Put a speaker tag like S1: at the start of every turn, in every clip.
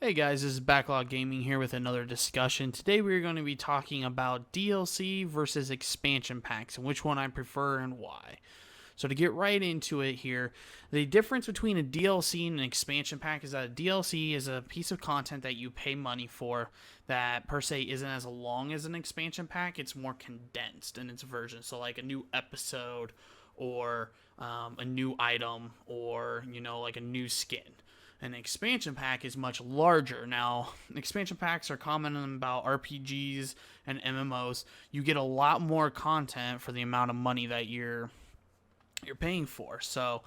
S1: Hey guys, this is Backlog Gaming here with another discussion. Today we're going to be talking about DLC versus expansion packs and which one I prefer and why. So to get right into it here, the difference between a DLC and an expansion pack is that a DLC is a piece of content that you pay money for that per se isn't as long as an expansion pack. It's more condensed in its version. So like a new episode or a new item or, like a new skin. An expansion pack is much larger. Now, expansion packs are common about RPGs and MMOs. You get a lot more content for the amount of money that you're paying for. So,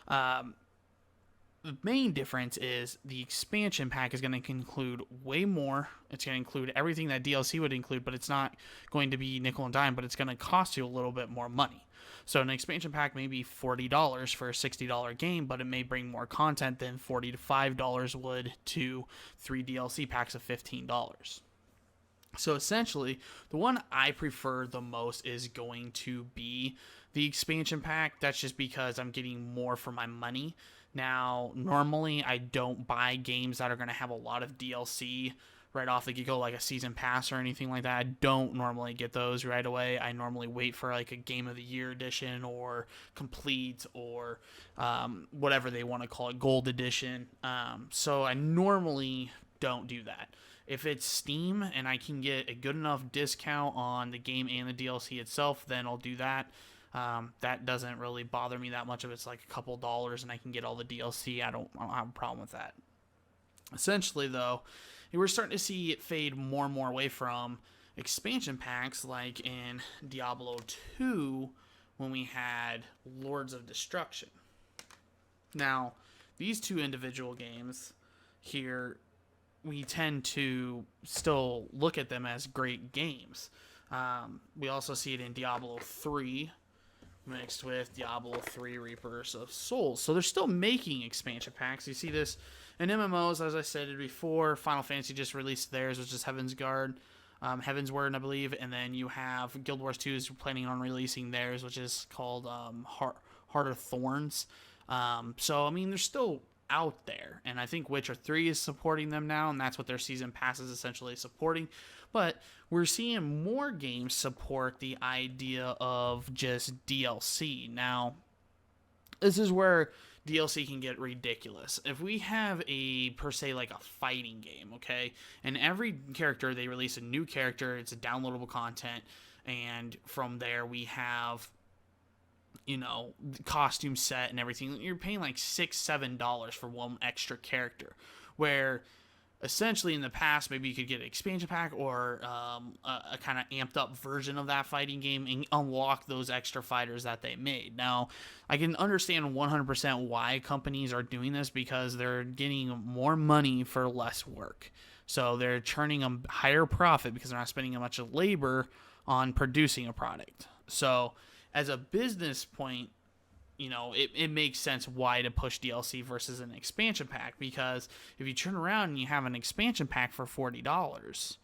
S1: the main difference is the expansion pack is going to include way more. It's going to include everything that DLC would include, but it's not going to be nickel and dime, but it's going to cost you a little bit more money. So an expansion pack may be $40 for a $60 game, but it may bring more content than $40 to $5 would to 3 DLC packs of $15. So essentially, the one I prefer the most is going to be the expansion pack. That's just because I'm getting more for my money. Now, normally I don't buy games that are going to have a lot of DLC right off the get-go, like a season pass or anything like that. I don't normally get those right away. I normally wait for like a Game of the Year edition or complete or whatever they want to call it, gold edition. So I normally don't do that. If it's Steam and I can get a good enough discount on the game and the DLC itself, then I'll do that. That doesn't really bother me that much if it's like a couple dollars and I can get all the DLC. I don't have a problem with that. Essentially, though, we're starting to see it fade more and more away from expansion packs, like in Diablo 2 when we had Lords of Destruction. Now, these two individual games here, we tend to still look at them as great games. We also see it in Diablo 3 mixed with Diablo 3 Reapers of Souls. So they're still making expansion packs. You see this in MMOs, as I said before. Final Fantasy just released theirs, which is Heavensward, I believe. And then you have Guild Wars 2 is planning on releasing theirs, which is called Heart of Thorns. So, I mean, they're still out there. And I think Witcher 3 is supporting them now, and that's what their season pass is essentially supporting. But we're seeing more games support the idea of just DLC. Now, this is where DLC can get ridiculous. If we have a, per se, like a fighting game, okay, and every character, they release a new character, it's a downloadable content, and from there we have, the costume set and everything. You're paying like $6-7 for one extra character, where essentially in the past maybe you could get an expansion pack or a kind of amped up version of that fighting game and unlock those extra fighters that they made. Now, I can understand 100% why companies are doing this, because they're getting more money for less work. So they're churning a higher profit because they're not spending a bunch of labor on producing a product. So as a business point, it makes sense why to push DLC versus an expansion pack, because if you turn around and you have an expansion pack for $40,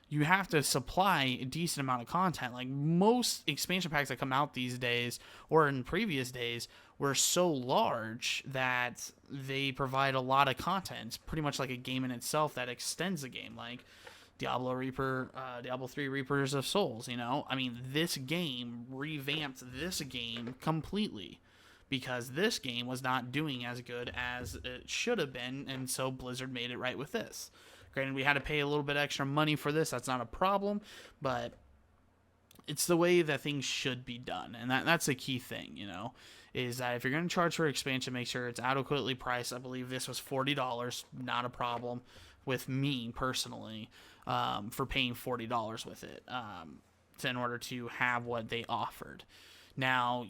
S1: you have to supply a decent amount of content. Like most expansion packs that come out these days or in previous days were so large that they provide a lot of content. It's pretty much like a game in itself that extends the game, like Diablo 3 Reapers of Souls, I mean, this game revamped this game completely, because this game was not doing as good as it should have been, and so Blizzard made it right with this. Granted, we had to pay a little bit extra money for this. That's not a problem, but it's the way that things should be done, and that's a key thing, is that if you're going to charge for expansion, make sure it's adequately priced. I believe this was $40, not a problem with me personally, for paying $40 with it, in order to have what they offered. Now,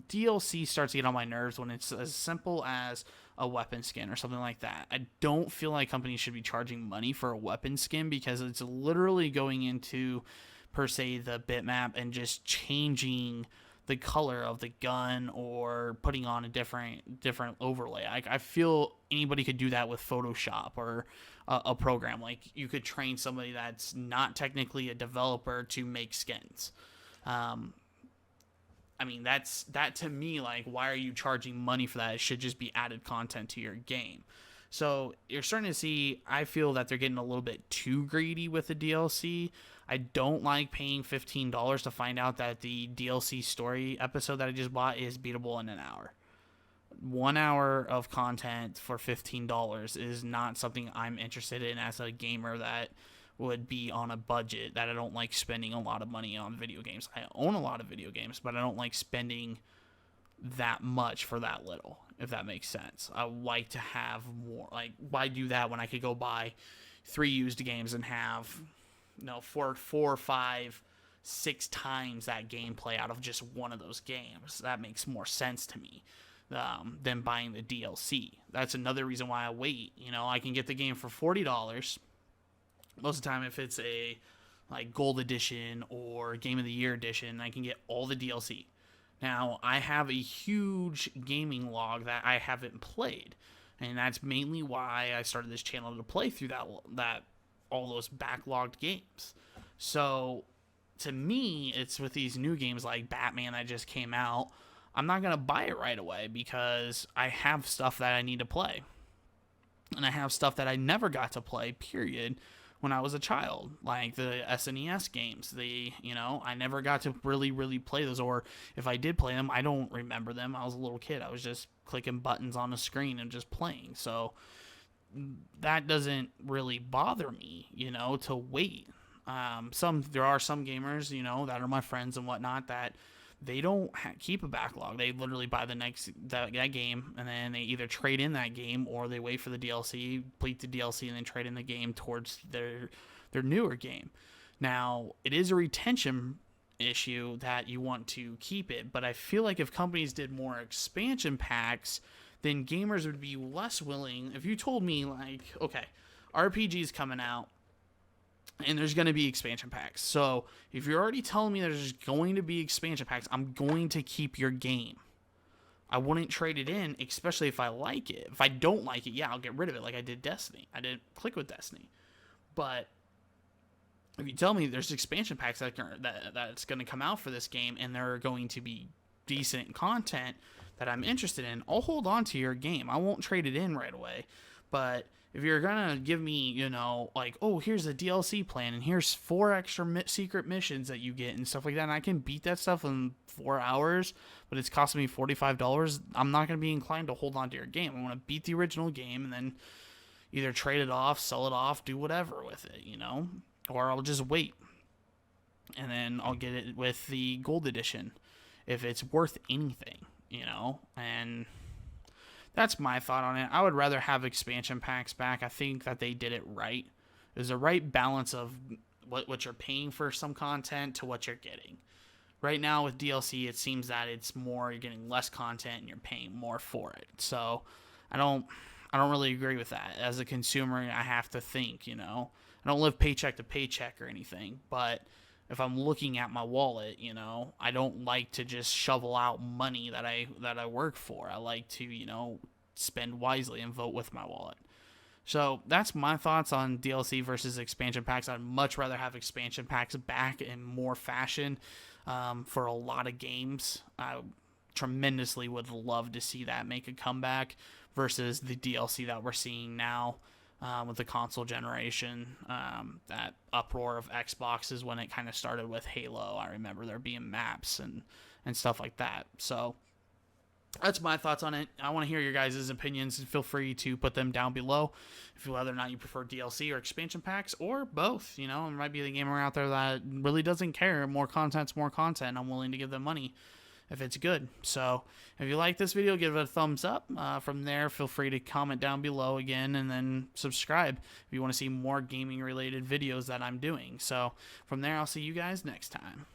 S1: DLC starts to get on my nerves when it's as simple as a weapon skin or something like that. I don't feel like companies should be charging money for a weapon skin, because it's literally going into, per se, the bitmap and just changing the color of the gun or putting on a different overlay. I feel anybody could do that with Photoshop or a program. Like, you could train somebody that's not technically a developer to make skins. I mean, that to me, like, why are you charging money for that? It should just be added content to your game. So you're starting to see, I feel that they're getting a little bit too greedy with the DLC. I don't like paying $15 to find out that the DLC story episode that I just bought is beatable in an hour. 1 hour of content for $15 is not something I'm interested in as a gamer that would be on a budget, that I don't like spending a lot of money on video games. I own a lot of video games, but I don't like spending that much for that little, if that makes sense. I like to have more. Like, why do that when I could go buy 3 used games and have, four, 5, 6 times that gameplay out of just one of those games? That makes more sense to me than buying the DLC. That's another reason why I wait. I can get the game for $40 most of the time. If it's a like gold edition or game of the year edition, I can get all the DLC. Now, I have a huge gaming log that I haven't played, and that's mainly why I started this channel, to play through that all those backlogged games. So to me, it's with these new games like Batman that just came out, I'm not going to buy it right away because I have stuff that I need to play. And I have stuff that I never got to play, period, when I was a child. Like the SNES games. I never got to really play those. Or if I did play them, I don't remember them. I was a little kid. I was just clicking buttons on a screen and just playing. So that doesn't really bother me, to wait. There are some gamers, that are my friends and whatnot, that they don't keep a backlog. They literally buy that game, and then they either trade in that game or they wait for the DLC, complete the DLC, and then trade in the game towards their newer game. Now, it is a retention issue that you want to keep it, but I feel like if companies did more expansion packs, then gamers would be less willing. If you told me, like, okay, RPG's coming out, and there's going to be expansion packs. So if you're already telling me there's going to be expansion packs, I'm going to keep your game. I wouldn't trade it in, especially if I like it. If I don't like it, yeah, I'll get rid of it, like I did Destiny. I didn't click with Destiny. But if you tell me there's expansion packs that's going to come out for this game, and they're going to be decent content that I'm interested in, I'll hold on to your game. I won't trade it in right away. But if you're going to give me, like, oh, here's a DLC plan, and here's 4 extra secret missions that you get and stuff like that, and I can beat that stuff in 4 hours, but it's costing me $45, I'm not going to be inclined to hold on to your game. I want to beat the original game and then either trade it off, sell it off, do whatever with it, or I'll just wait. And then I'll get it with the gold edition if it's worth anything, and that's my thought on it. I would rather have expansion packs back. I think that they did it right. There's a right balance of what you're paying for some content to what you're getting. Right now with DLC, it seems that it's more, you're getting less content and you're paying more for it. So I don't really agree with that. As a consumer, I have to think, I don't live paycheck to paycheck or anything, but if I'm looking at my wallet, I don't like to just shovel out money that I work for. I like to, spend wisely and vote with my wallet. So that's my thoughts on DLC versus expansion packs. I'd much rather have expansion packs back in more fashion for a lot of games. I tremendously would love to see that make a comeback versus the DLC that we're seeing now. With the console generation, that uproar of Xboxes when it kind of started with Halo. I remember there being maps and stuff like that. So that's my thoughts on it. I want to hear your guys' opinions, and feel free to put them down below. Whether or not you prefer DLC or expansion packs, or both. There might be a gamer out there that really doesn't care. More content's more content. I'm willing to give them money if it's good. So if you like this video, give it a thumbs up. From there, feel free to comment down below again, and then subscribe if you want to see more gaming related videos that I'm doing. So from there, I'll see you guys next time.